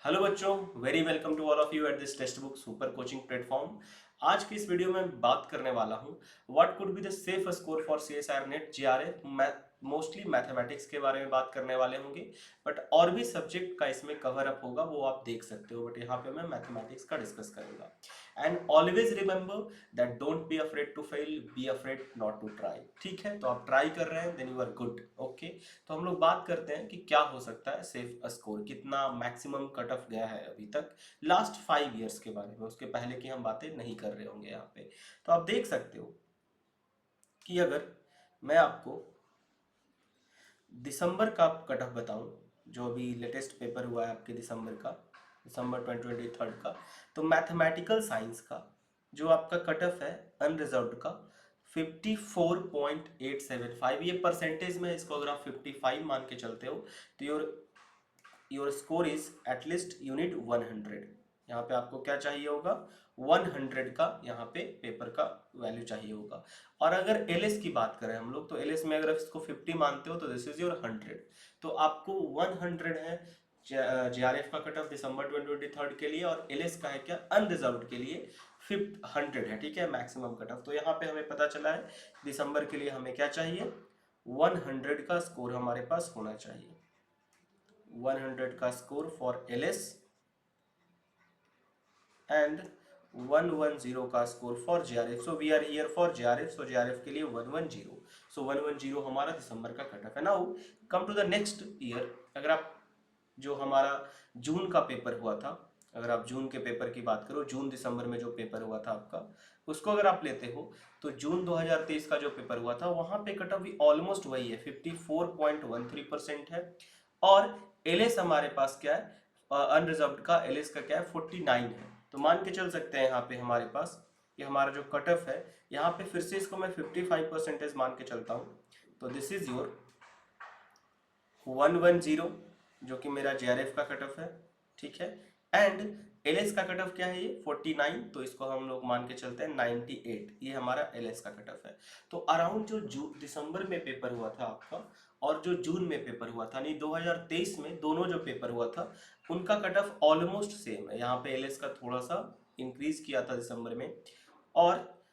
Hello बच्चों, very welcome to all of you at this text book super coaching platform. आज की इस video में बात करने वाला हूँ what could be the safe score for CSIR NET JRF. Mostly mathematics के बारे में बात करने वाले होंगे, बट और भी सब्जेक्ट का इसमें कवर अप होगा, वो आप देख सकते हो, बट यहाँ पे मैं मैथमेटिक्स का डिस्कस करूंगा। And always remember that don't be afraid to fail, be afraid not to try. ठीक है, तो आप ट्राई कर रहे हैं, then you are good. Okay, तो हम लोग बात करते हैं कि क्या हो सकता है सेफ स्कोर, कितना मैक्सिमम कट ऑफ गया है अभी तक लास्ट 5 इयर्स के बारे में। उसके पहले की हम बातें नहीं कर रहे होंगे यहाँ पे। तो आप देख सकते हो कि अगर मैं आपको दिसंबर का कट ऑफ बताऊं, जो अभी लेटेस्ट पेपर हुआ है आपके दिसंबर का, दिसंबर 2023 का, तो मैथमेटिकल साइंस का जो आपका कट ऑफ है अनरिजर्व्ड का 54.875। ये परसेंटेज में इसको अगर आप 55 मान के चलते हो तो your score is at least unit 100। यहाँ पे आपको क्या चाहिए होगा, 100 का यहाँ पे पेपर का वैल्यू चाहिए होगा। और अगर एलएस की बात करें हम लोग, तो एलएस में अगर आप इसको 50 मानते हो तो दिस इज योर 100। तो आपको 100 है जेआरएफ का कट ऑफ दिसंबर 2023 के लिए, और एलएस का है क्या अनरिजर्व्ड के लिए 100 है। ठीक है, मैक्सिमम कट ऑफ। तो यहाँ पे हमें पता चला है दिसंबर के लिए हमें क्या चाहिए, 100 का स्कोर हमारे पास होना चाहिए। 100 का स्कोर फॉर एलएस एंड 110 का score for JRF. So we are here for JRF, so JRF के लिए 110। सो 110 हमारा दिसंबर का कट ऑफ है। Now come to the next year. अगर आप जो हमारा जून का पेपर हुआ था, अगर आप जून के पेपर की बात करो, जून दिसंबर में जो पेपर हुआ था आपका, उसको अगर आप लेते हो तो जून 2023 का जो पेपर हुआ था वहां पे कट ऑफ भी ऑलमोस्ट वही है, 54.13% है। और एलएस हमारे पास क्या है, अनरिजर्व्ड का एलएस का क्या है, 49 है। तो मान के चल सकते हैं यहाँ पे हमारे पास ये हमारा जो कट ऑफ है, यहाँ पे फिर से इसको मैं 55% मान के चलता हूँ, तो दिस इज योर 110, जो कि मेरा जेआरएफ का कट ऑफ है। ठीक है, एंड एलएस का कट ऑफ क्या है, ये 49, तो इसको हम लोग मान के चलते हैं 98, ये हमारा एलएस का कट ऑफ है। तो अराउंड जो दिसंबर में पेपर हुआ था आपका और जो जून में पेपर हुआ था, नहीं 2023 में दोनों जो पेपर हुआ था उनका कट ऑफ ऑलमोस्ट सेम है। यहाँ पे एलएस का थोड़ा सा इंक्रीज किया था दिसंबर में, और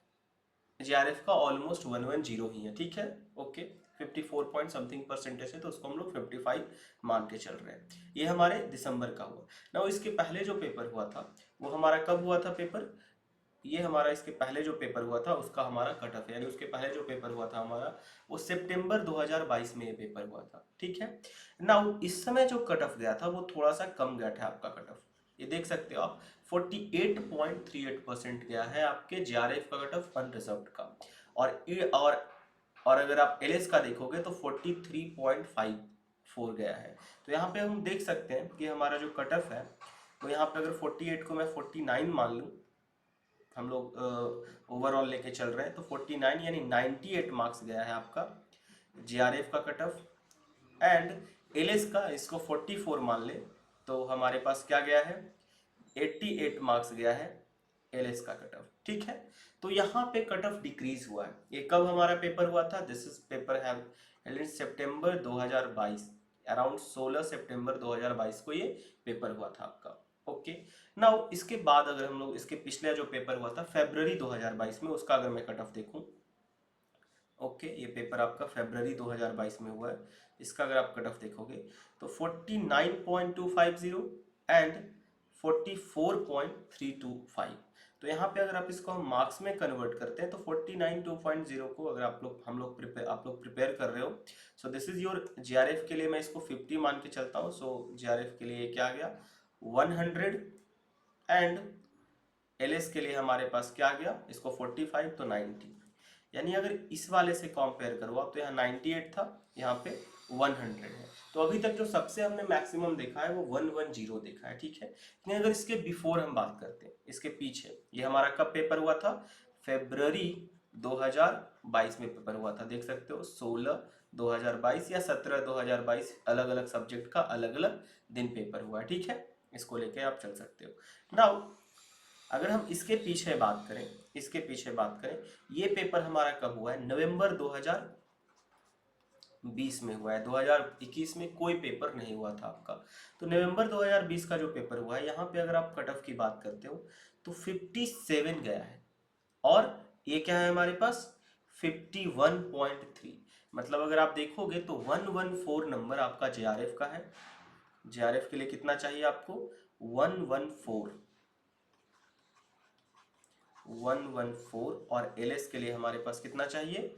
जेआरएफ का ऑलमोस्ट 110 ही है। ठीक है, ओके, 54 पॉइंट समथिंग परसेंटेज है, तो उसको हम लोग 55 मान के चल रहे हैं। ये हमारे दिसंबर का हुआ ना। इसके पहले जो पेपर हुआ था वो हमारा कब हुआ था पेपर, ये हमारा इसके पहले जो पेपर हुआ था उसका हमारा कट ऑफ है, यानी उसके पहले जो पेपर हुआ था हमारा वो सितंबर 2022 में ये पेपर हुआ था। ठीक है, नाउ इस समय जो कट ऑफ गया था वो थोड़ा सा कम गया था आपका कट ऑफ, ये देख सकते हो आप, 48.38% गया है आपके जेआरएफ का कट ऑफ अनरिजर्व्ड का। और और अगर आप एलएस का देखोगे तो 43.54 गया है। तो यहाँ पे हम देख सकते हैं कि हमारा जो कट ऑफ है वो यहाँ पे अगर 48 को मैं 49 मान लूँ, हम लोग ओवरऑल लेके चल रहे हैं, तो 49 यानी 98 मार्क्स गया है आपका जेआरएफ का कट ऑफ। एंड एलएस का इसको 44 मान ले तो हमारे पास क्या गया है, 88 मार्क्स गया है एलएस का कट ऑफ। ठीक है, तो यहाँ पे कट ऑफ डिक्रीज हुआ है। ये कब हमारा पेपर हुआ था, this is paper have held in September 2022, around 16 सितंबर 2022 को ये पेपर हुआ था आपका। ओके, नाउ इसके बाद अगर हम लोग इसके पिछले जो पेपर हुआ था फरवरी 2022 में, उसका अगर मैं कट ऑफ देखूं, ओके, ये पेपर आपका फरवरी 2022 में हुआ है, इसका अगर आप कट ऑफ देखोगे तो 49.250 एंड 44.325। तो यहाँ पे अगर आप इसको हम मार्क्स में कन्वर्ट करते हैं तो 49.250 को अगर आप लोग प्रिपेयर कर रहे हो, so this is your JRF के लिए मैं इसको 50 मान के चलता हूँ। सो जेआरएफ के लिए क्या आ गया 100, एंड एलएस के लिए हमारे पास क्या गया, इसको 45 तो 90। यानी अगर इस वाले से कंपेयर करो आप तो यहाँ 98 था, यहाँ पे 100 है। तो अभी तक जो सबसे हमने मैक्सिमम देखा है वो 110 देखा है। ठीक है, लेकिन अगर इसके बिफोर हम बात करते हैं, इसके पीछे, ये हमारा कब पेपर हुआ था, फरवरी 2022 में पेपर हुआ था। देख सकते हो 16 2022 या 17 2022, अलग अलग सब्जेक्ट का अलग अलग दिन पेपर हुआ है। ठीक है, इसको लेके आप चल सकते हो। नाउ अगर हम इसके पीछे बात करें, इसके पीछे बात करें, ये पेपर हमारा कब हुआ है, नवंबर 2000 2020 में हुआ है, 2021 में कोई पेपर नहीं हुआ था आपका। तो नवंबर 2020 का जो पेपर हुआ है, यहाँ पे अगर आप कट ऑफ की बात करते हो तो 57 गया है, और ये क्या है हमारे पास 51.3। मतलब अगर आप देखोगे तो 114 नंबर आपका जेआरएफ का है। जेआरएफ के लिए कितना चाहिए आपको 114, और एलएस के लिए हमारे पास कितना चाहिए,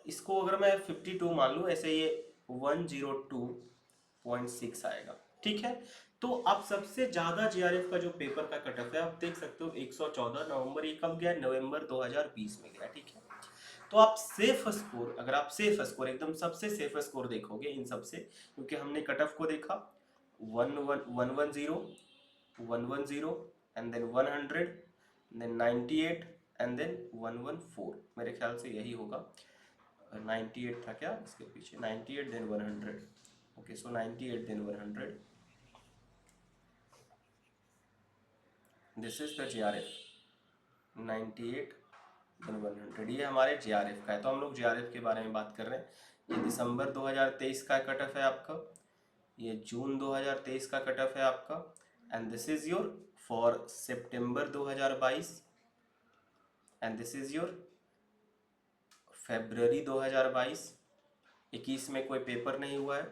इसको अगर मैं 52 मान लूँ, ऐसे ये 102.6 आएगा। ठीक है, तो आप सबसे ज्यादा जेआरएफ का जो पेपर का कट ऑफ है आप देख सकते हो 114 नवंबर, ये कब गया, नवंबर 2020 में गया। ठीक है, तो आप सेफ स्कोर, अगर आप सेफ स्कोर एकदम सबसे सेफ स्कोर देखोगे इन सबसे, क्योंकि हमने कट ऑफ को देखा 110 and then 100 then 98 and then 114, मेरे ख्याल से यही होगा। 98 था क्या इसके पीछे, 98 then 100, okay, so 98 then 100, this is the JRF 98 then 100, ये हमारे जेआरएफ का है। तो हम लोग जेआरएफ के बारे में बात कर रहे हैं। ये दिसंबर 2023 का कट ऑफ है आपका, ये जून 2023 का कट ऑफ है आपका, and this is your for September 2022, and this is your February 2022, 21 में कोई पेपर नहीं हुआ है,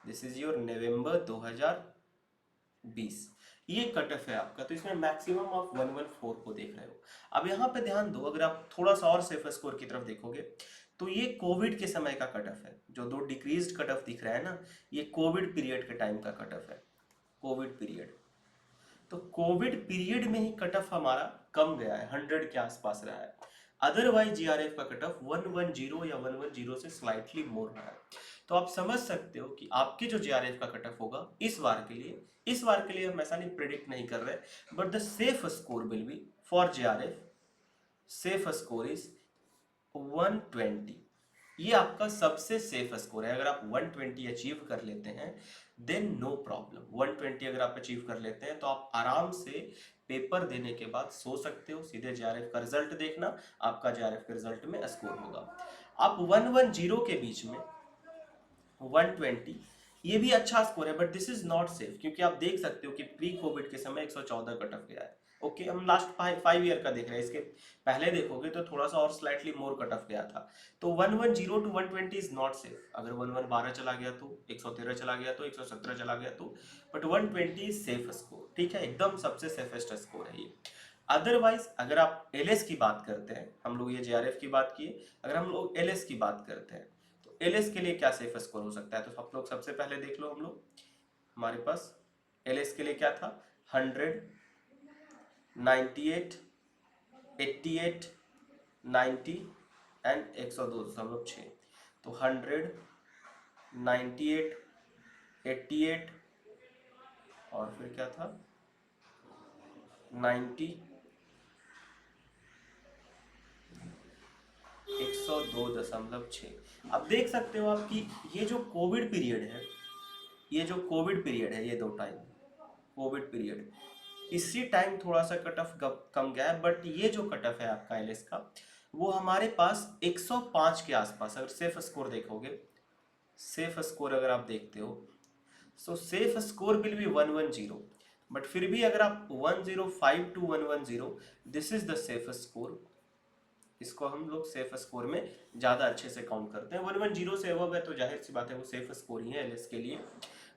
दिस इज योर नवंबर 2020, ये कट ऑफ है आपका। तो इसमें मैक्सिमम आप 114 को देख रहे हो। अब यहाँ पे ध्यान दो, अगर आप थोड़ा सा और सेफ स्कोर की तरफ देखोगे तो ये कोविड के समय का कट ऑफ है। जो दो डिक्रीज्ड कट ऑफ दिख रहा है ना, ये कोविड पीरियड के टाइम का कट ऑफ है, कोविड पीरियड। तो कोविड पीरियड में ही कट ऑफ हमारा कम गया है, 100 के आसपास रहा है। अदरवाइज जीआरएफ का कट ऑफ 110 या 110 से स्लाइटली मोर रहा है। तो आप समझ सकते हो कि आपके जो जीआरएफ का कट ऑफ होगा इस बार के लिए हम ऐसा नहीं प्रिडिक्ट नहीं कर रहे, but the safe score will B for GRF, safe score is 120। ये आपका सबसे सेफ स्कोर है। अगर आप 120 अचीव कर लेते हैं देन नो प्रॉब्लम। 120 अगर आप अचीव कर लेते हैं तो आप आराम से पेपर देने के बाद सो सकते हो, सीधे जेआरएफ का रिजल्ट देखना, आपका जेआरएफ के रिजल्ट में स्कोर होगा। आप 110 के बीच में 120, ये भी अच्छा स्कोर है, but this is not safe, क्योंकि आप देख सकते हो कि प्री कोविड के समय 114 कट ऑफ गया है। ओके, हम लास्ट 5 ईयर का देख रहे हैं, इसके पहले देखोगे तो थोड़ा सा और स्लाइटली मोर कट ऑफ गया था। तो 110 टू 120 इज नॉट सेफ। अगर 1112 चला गया तो 113 चला गया तो 117 चला गया तो, बट 120 इज सेफ स्कोर। ठीक है, एकदम सबसे सेफेस्ट स्कोर है ये। अदरवाइज अगर आप एलएस की बात करते हैं, हम लोग ये जेआरएफ की बात किए, अगर हम लोग एलएस की बात करते हैं तो एलएस के लिए क्या सेफ स्कोर हो सकता है, तो आप लोग सबसे पहले देख लो, हम लोग हमारे पास एलएस के लिए क्या था, 100, 98, 88, 90 एंड 102.6। तो 100, 98, 88 और फिर क्या था 90, 102.6। अब देख सकते हो आप कि ये जो कोविड पीरियड है, ये दो टाइम कोविड पीरियड, इसी टाइम थोड़ा सा कट ऑफ कम गया है, बट ये जो कट ऑफ है आपका एलएस का, वो हमारे पास 105 के आसपास। अगर सेफ स्कोर देखोगे, सेफ स्कोर अगर आप देखते हो, so safe score will be 110, but फिर भी अगर आप 105 to 110, this is the safe score. इसको हम लोग सेफ स्कोर में ज्यादा अच्छे से काउंट करते हैं। 110 से अबव है तो जाहिर सी बात है वो सेफ स्कोर ही है एलएस के लिए,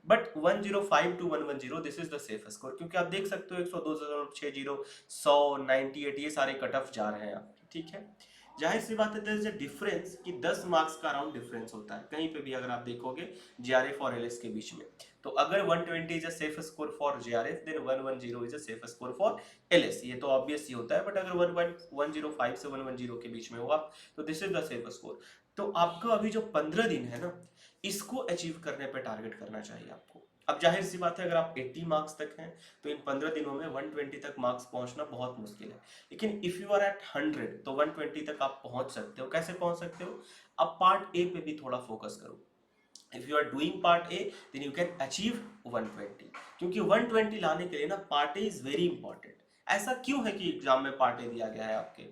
but 105 to 110 this is the safe score, क्योंकि आप देख सकते हो 102.60, 100, 98 ये सारे कट ऑफ जा रहे हैं आप। ठीक है, जाहिर सी बात है देयर इज अ डिफरेंस कि 10 मार्क्स का अराउंड डिफरेंस होता है कहीं पे भी अगर आप देखोगे जीआरएफ और एलएस के बीच में। तो अगर 120 is a safe score for JRF then 110 is a safe score for LS, ये तो ऑब्वियस ही होता है। बट अगर 105 से 110 के बीच में होगा तो this is the safe score. तो आपका अभी जो 15 दिन है ना, इसको अचीव करने पे टारगेट करना चाहिए आपको। अब जाहिर सी बात है अगर आप 80 मार्क्स तक हैं तो इन 15 दिनों में 120 तक मार्क्स पहुंचना बहुत मुश्किल है, लेकिन इफ यू आर एट 100 तो 120 तक आप पहुंच सकते हो। कैसे पहुंच सकते हो, अब पार्ट ए पे भी थोड़ा फोकस करो। If you are doing part A then you can achieve 120, क्योंकि 120 लाने के लिए ना part A is very important. ऐसा क्यों है कि एग्जाम में पार्ट ए दिया गया है आपके,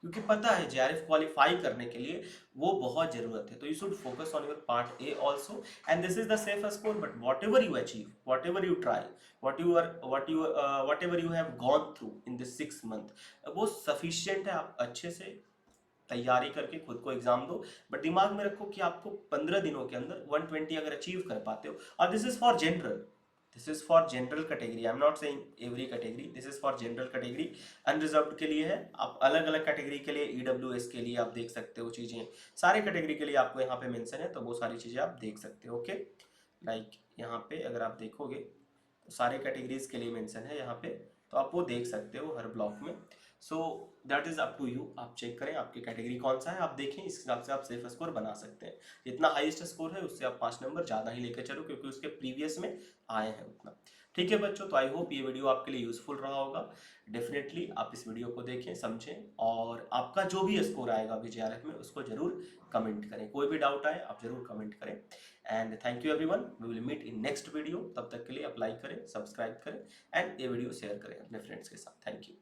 क्योंकि पता है जेआरएफ क्वालिफाई करने के लिए वो बहुत जरूरत है। तो you should focus on your part A also, and this is the safe score. But what ever you achieve, what ever you try, what ever you have gone through in this 6 month, वो sufficient है। आप अच्छे से तैयारी करके खुद को exam दो, बट दिमाग में रखो कि आपको 15 दिनों के अंदर 120 अगर अचीव कर पाते हो, और this is for general, this is for general category, I am not saying every category, this is for general category. Unreserved के लिए है, आप अलग अलग कैटेगरी के लिए, ईडब्ल्यूएस के लिए आप देख सकते हो चीजें, सारे कैटेगरी के लिए आपको यहाँ पे मेंशन है, तो वो सारी चीजें आप देख सकते हो। ओके, लाइक यहाँ पे अगर आप देखोगे तो सारे कैटेगरीज के लिए मेंशन है यहाँ पे, तो आप वो देख सकते हो हर ब्लॉक में। So that is up to you, आप चेक करें आपकी कैटेगरी कौन सा है, आप देखें, इस हिसाब से आप सेफ स्कोर बना सकते हैं। जितना हाईएस्ट स्कोर है उससे आप 5 नंबर ज़्यादा ही लेकर चलो, क्योंकि उसके प्रीवियस में आए हैं उतना। ठीक है बच्चों, तो आई होप ये वीडियो आपके लिए यूजफुल रहा होगा। डेफिनेटली आप इस वीडियो को देखें, समझें, और आपका जो भी स्कोर आएगा अभी जेआरएफ में उसको जरूर कमेंट करें। कोई भी डाउट आए आप जरूर कमेंट करें। And thank you everyone, we will meet in next video. तब तक के लिए आप लाइक करें, सब्सक्राइब करें, एंड ये वीडियो शेयर करें अपने फ्रेंड्स के साथ। Thank you.